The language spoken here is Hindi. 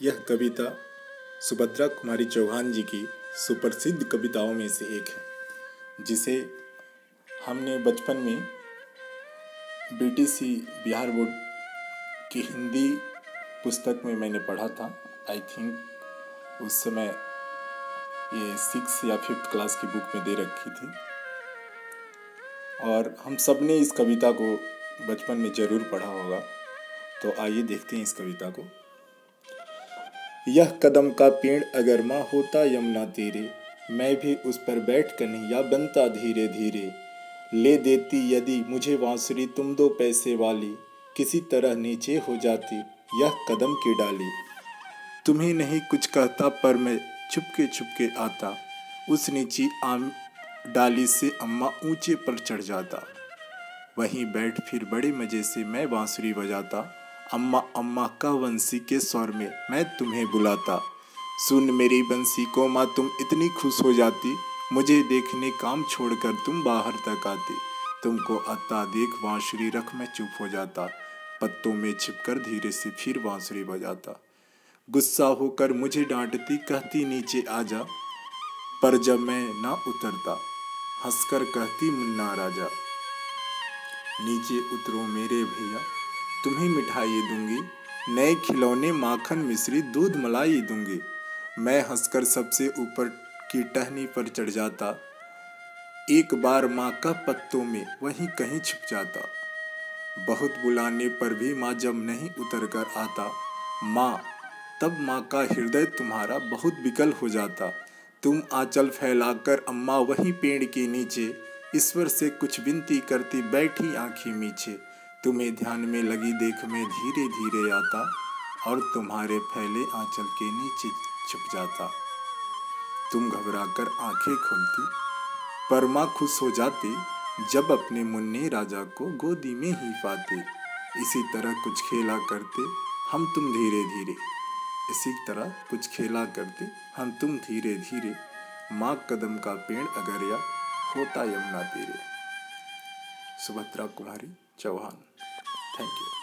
यह कविता सुभद्रा कुमारी चौहान जी की सुप्रसिद्ध कविताओं में से एक है, जिसे हमने बचपन में बीटीसी बिहार बोर्ड की हिंदी पुस्तक में मैंने पढ़ा था। आई थिंक उस समय ये 6 या 5th क्लास की बुक में दे रखी थी और हम सब ने इस कविता को बचपन में ज़रूर पढ़ा होगा। तो आइए देखते हैं इस कविता को। यह कदम का पेड़ अगर माँ होता यमुना तीरे, मैं भी उस पर बैठ कन्हैया बनता धीरे धीरे। ले देती यदि मुझे बांसुरी तुम 2 पैसे वाली, किसी तरह नीचे हो जाती यह कदम की डाली। तुम्हें नहीं कुछ कहता पर मैं चुपके आता, उस नीची आम डाली से अम्मा ऊंचे पर चढ़ जाता। वहीं बैठ फिर बड़े मज़े से मैं बांसुरी बजाता, अम्मा अम्मा का बंसी के स्वर में मैं तुम्हें बुलाता। सुन मेरी बंसी को माँ तुम इतनी खुश हो जाती, मुझे देखने काम छोड़कर तुम बाहर तक आती। तुमको आता देख बांसुरी रख मैं चुप हो जाता, पत्तों में छिपकर धीरे से फिर बांसुरी बजाता। गुस्सा होकर मुझे डांटती कहती नीचे आजा, पर जब मैं ना उतरता हंसकर कहती मुन्ना राजा। नीचे उतरो मेरे भैया तुम्हें मिठाई दूंगी, नए खिलौने माखन मिश्री दूध मलाई दूंगी। मैं हंसकर सबसे ऊपर की टहनी पर चढ़ जाता, एक बार माँ का पत्तों में वहीं कहीं छिप जाता। बहुत बुलाने पर भी माँ जब नहीं उतर कर आता, माँ तब माँ का हृदय तुम्हारा बहुत विकल हो जाता। तुम आंचल फैलाकर अम्मा वहीं पेड़ के नीचे, ईश्वर से कुछ विनती करती बैठी आंखें मीचे। तुम्हें ध्यान में लगी देख मैं धीरे धीरे आता, और तुम्हारे फैले आंचल के नीचे छुप जाता। तुम घबराकर आंखें खोलती, पर माँ खुश हो जाती जब अपने मुन्ने राजा को गोदी में ही पाते। इसी तरह कुछ खेला करते हम तुम धीरे धीरे, इसी तरह कुछ खेला करते हम तुम धीरे धीरे। माँ कदम का पेड़ अगर या होता यमुना तीरे। सुभद्रा कुमारी चौहान। Thank you.